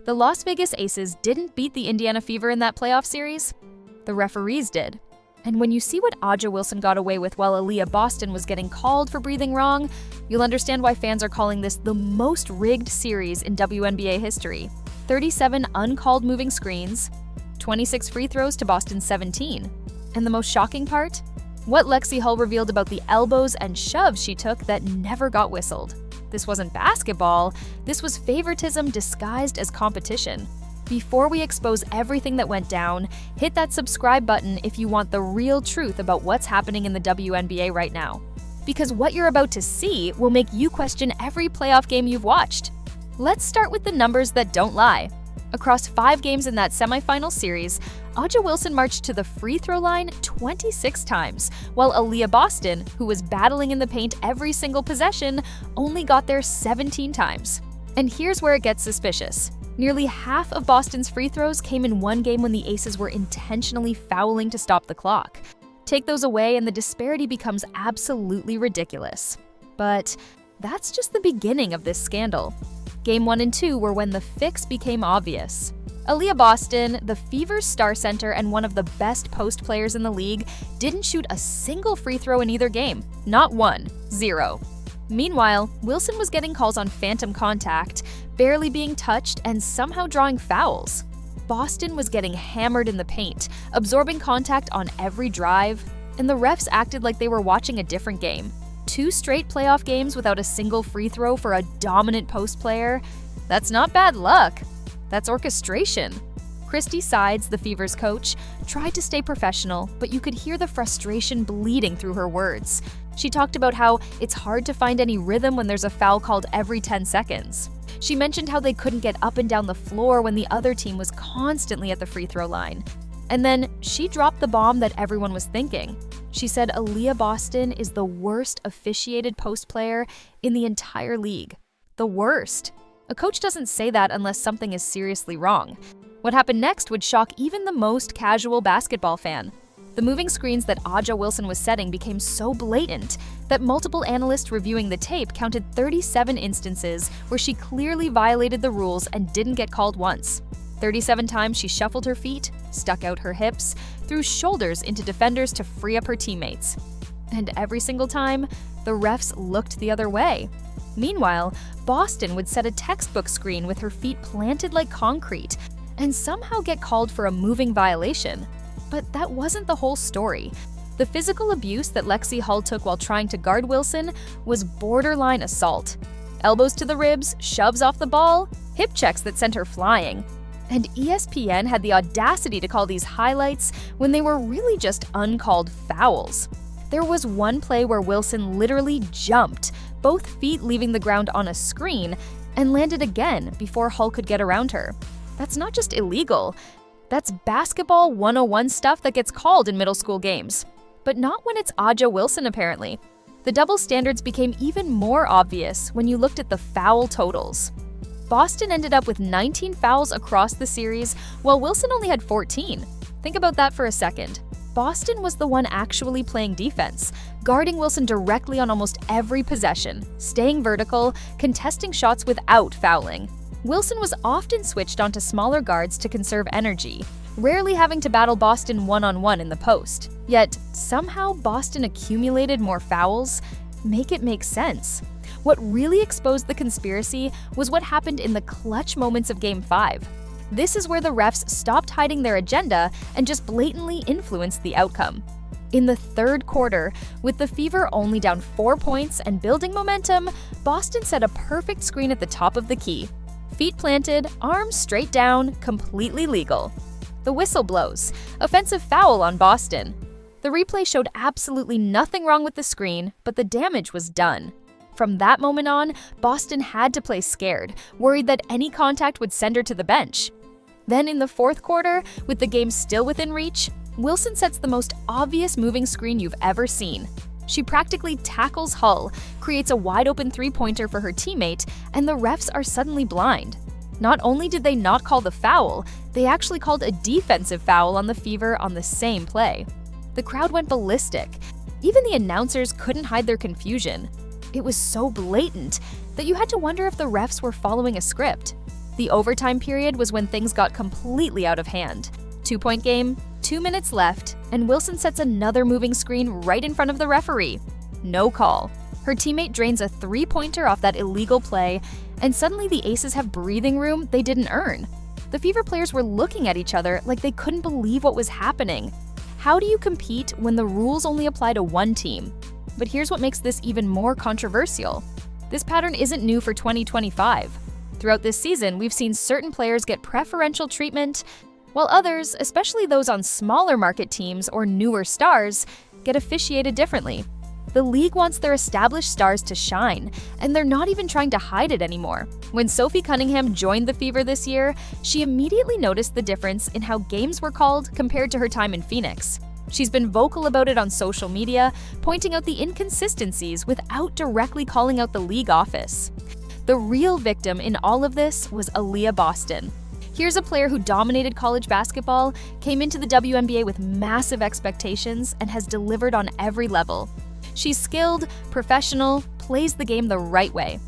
The Las Vegas Aces didn't beat the Indiana Fever in that playoff series. The referees did. And when you see what A'ja Wilson got away with while Aliyah Boston was getting called for breathing wrong, you'll understand why fans are calling this the most rigged series in WNBA history. 37 uncalled moving screens, 26 free throws to Boston's 17. And the most shocking part? What Lexi Hull revealed about the elbows and shoves she took that never got whistled. This wasn't basketball, this was favoritism disguised as competition. Before we expose everything that went down, hit that subscribe button if you want the real truth about what's happening in the WNBA right now. Because what you're about to see will make you question every playoff game you've watched. Let's start with the numbers that don't lie. Across 5 games in that semifinal series, A'ja Wilson marched to the free throw line 26 times, while Aliyah Boston, who was battling in the paint every single possession, only got there 17 times. And here's where it gets suspicious. Nearly half of Boston's free throws came in one game when the Aces were intentionally fouling to stop the clock. Take those away and the disparity becomes absolutely ridiculous. But that's just the beginning of this scandal. Game 1 and 2 were when the fix became obvious. Aliyah Boston, the Fever's star center and one of the best post players in the league, didn't shoot a single free throw in either game. Not one. 0. Meanwhile, Wilson was getting calls on phantom contact, barely being touched, and somehow drawing fouls. Boston was getting hammered in the paint, absorbing contact on every drive, and the refs acted like they were watching a different game. 2 straight playoff games without a single free throw for a dominant post player? That's not bad luck. That's orchestration. Christie Sides, the Fever's coach, tried to stay professional, but you could hear the frustration bleeding through her words. She talked about how it's hard to find any rhythm when there's a foul called every 10 seconds. She mentioned how they couldn't get up and down the floor when the other team was constantly at the free throw line. And then she dropped the bomb that everyone was thinking. She said Aliyah Boston is the worst officiated post player in the entire league. The worst. A coach doesn't say that unless something is seriously wrong. What happened next would shock even the most casual basketball fan. The moving screens that A'ja Wilson was setting became so blatant that multiple analysts reviewing the tape counted 37 instances where she clearly violated the rules and didn't get called once. 37 times she shuffled her feet, stuck out her hips, threw shoulders into defenders to free up her teammates. And every single time, the refs looked the other way. Meanwhile, Boston would set a textbook screen with her feet planted like concrete and somehow get called for a moving violation. But that wasn't the whole story. The physical abuse that Lexi Hull took while trying to guard Wilson was borderline assault. Elbows to the ribs, shoves off the ball, hip checks that sent her flying. And ESPN had the audacity to call these highlights when they were really just uncalled fouls. There was one play where Wilson literally jumped, both feet leaving the ground on a screen, and landed again before Hull could get around her. That's not just illegal. That's basketball 101 stuff that gets called in middle school games. But not when it's A'ja Wilson, apparently. The double standards became even more obvious when you looked at the foul totals. Boston ended up with 19 fouls across the series, while Wilson only had 14. Think about that for a second. Boston was the one actually playing defense, guarding Wilson directly on almost every possession, staying vertical, contesting shots without fouling. Wilson was often switched onto smaller guards to conserve energy, rarely having to battle Boston one-on-one in the post. Yet, somehow Boston accumulated more fouls. Make it make sense. What really exposed the conspiracy was what happened in the clutch moments of Game 5. This is where the refs stopped hiding their agenda and just blatantly influenced the outcome. In the third quarter, with the Fever only down 4 points and building momentum, Boston set a perfect screen at the top of the key. Feet planted, arms straight down, completely legal. The whistle blows. Offensive foul on Boston. The replay showed absolutely nothing wrong with the screen, but the damage was done. From that moment on, Boston had to play scared, worried that any contact would send her to the bench. Then in the fourth quarter, with the game still within reach, Wilson sets the most obvious moving screen you've ever seen. She practically tackles Hull, creates a wide-open three-pointer for her teammate, and the refs are suddenly blind. Not only did they not call the foul, they actually called a defensive foul on the Fever on the same play. The crowd went ballistic. Even the announcers couldn't hide their confusion. It was so blatant that you had to wonder if the refs were following a script. The overtime period was when things got completely out of hand. 2-point game, 2 minutes left, and Wilson sets another moving screen right in front of the referee. No call. Her teammate drains a 3-pointer off that illegal play, and suddenly the Aces have breathing room they didn't earn. The Fever players were looking at each other like they couldn't believe what was happening. How do you compete when the rules only apply to one team? But here's what makes this even more controversial. This pattern isn't new for 2025. Throughout this season, we've seen certain players get preferential treatment, while others, especially those on smaller market teams or newer stars, get officiated differently. The league wants their established stars to shine, and they're not even trying to hide it anymore. When Sophie Cunningham joined the Fever this year, she immediately noticed the difference in how games were called compared to her time in Phoenix. She's been vocal about it on social media, pointing out the inconsistencies without directly calling out the league office. The real victim in all of this was Aliyah Boston. Here's a player who dominated college basketball, came into the WNBA with massive expectations, and has delivered on every level. She's skilled, professional, plays the game the right way.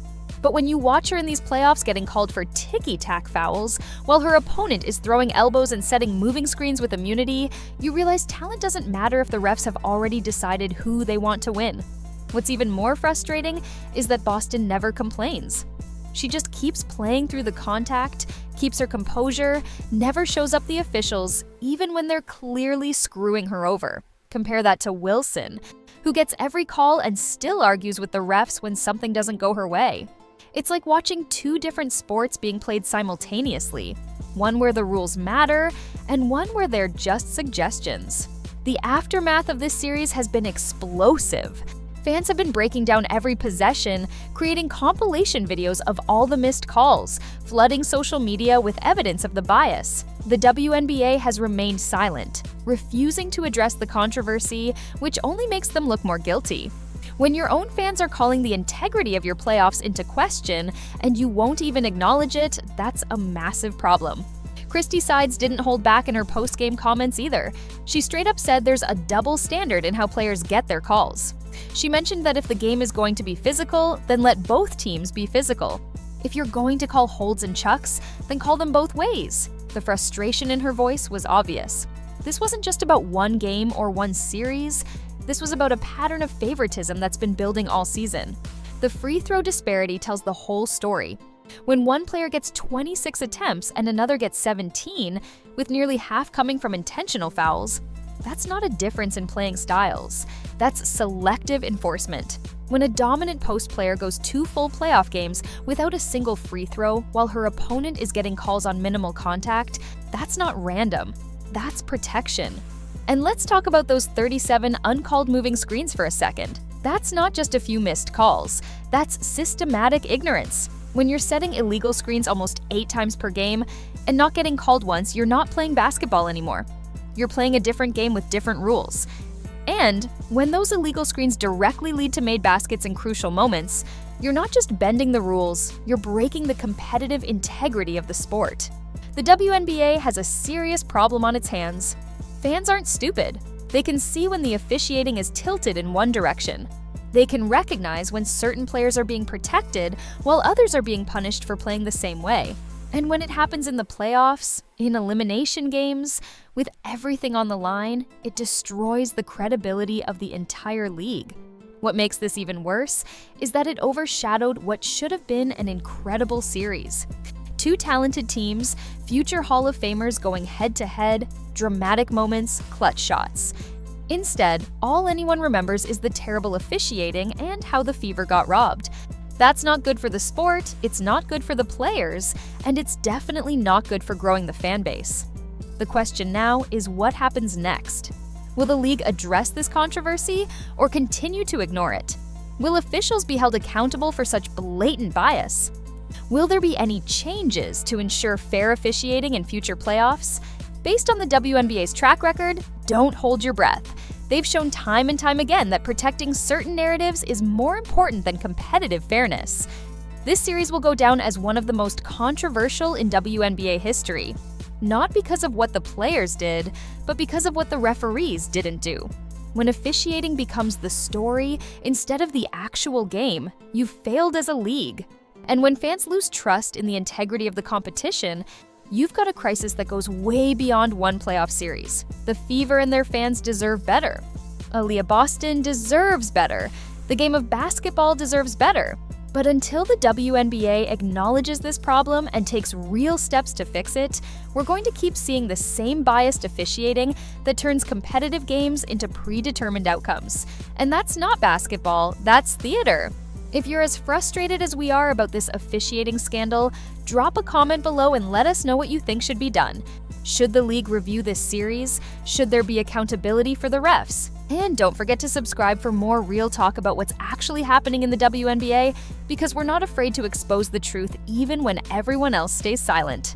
But when you watch her in these playoffs getting called for ticky-tack fouls, while her opponent is throwing elbows and setting moving screens with immunity, you realize talent doesn't matter if the refs have already decided who they want to win. What's even more frustrating is that Boston never complains. She just keeps playing through the contact, keeps her composure, never shows up the officials, even when they're clearly screwing her over. Compare that to Wilson, who gets every call and still argues with the refs when something doesn't go her way. It's like watching two different sports being played simultaneously, one where the rules matter and one where they're just suggestions. The aftermath of this series has been explosive. Fans have been breaking down every possession, creating compilation videos of all the missed calls, flooding social media with evidence of the bias. The WNBA has remained silent, refusing to address the controversy, which only makes them look more guilty. When your own fans are calling the integrity of your playoffs into question and you won't even acknowledge it, that's a massive problem. Christie Sides didn't hold back in her post-game comments either. She straight up said there's a double standard in how players get their calls. She mentioned that if the game is going to be physical, then let both teams be physical. If you're going to call holds and chucks, then call them both ways. The frustration in her voice was obvious. This wasn't just about one game or one series. This was about a pattern of favoritism that's been building all season. The free throw disparity tells the whole story. When one player gets 26 attempts and another gets 17, with nearly half coming from intentional fouls, that's not a difference in playing styles. That's selective enforcement. When a dominant post player goes 2 full playoff games without a single free throw while her opponent is getting calls on minimal contact, that's not random. That's protection. And let's talk about those 37 uncalled moving screens for a second. That's not just a few missed calls. That's systematic ignorance. When you're setting illegal screens almost 8 times per game and not getting called once, you're not playing basketball anymore. You're playing a different game with different rules. And when those illegal screens directly lead to made baskets in crucial moments, you're not just bending the rules, you're breaking the competitive integrity of the sport. The WNBA has a serious problem on its hands. Fans aren't stupid. They can see when the officiating is tilted in one direction. They can recognize when certain players are being protected while others are being punished for playing the same way. And when it happens in the playoffs, in elimination games, with everything on the line, it destroys the credibility of the entire league. What makes this even worse is that it overshadowed what should have been an incredible series. 2 talented teams, future Hall of Famers going head-to-head, dramatic moments, clutch shots. Instead, all anyone remembers is the terrible officiating and how the Fever got robbed. That's not good for the sport, it's not good for the players, and it's definitely not good for growing the fan base. The question now is what happens next? Will the league address this controversy or continue to ignore it? Will officials be held accountable for such blatant bias? Will there be any changes to ensure fair officiating in future playoffs? Based on the WNBA's track record, don't hold your breath. They've shown time and time again that protecting certain narratives is more important than competitive fairness. This series will go down as one of the most controversial in WNBA history, not because of what the players did, but because of what the referees didn't do. When officiating becomes the story instead of the actual game, you've failed as a league. And when fans lose trust in the integrity of the competition, you've got a crisis that goes way beyond one playoff series. The Fever and their fans deserve better. Aliyah Boston deserves better. The game of basketball deserves better. But until the WNBA acknowledges this problem and takes real steps to fix it, we're going to keep seeing the same biased officiating that turns competitive games into predetermined outcomes. And that's not basketball, that's theater. If you're as frustrated as we are about this officiating scandal, drop a comment below and let us know what you think should be done. Should the league review this series? Should there be accountability for the refs? And don't forget to subscribe for more real talk about what's actually happening in the WNBA, because we're not afraid to expose the truth even when everyone else stays silent.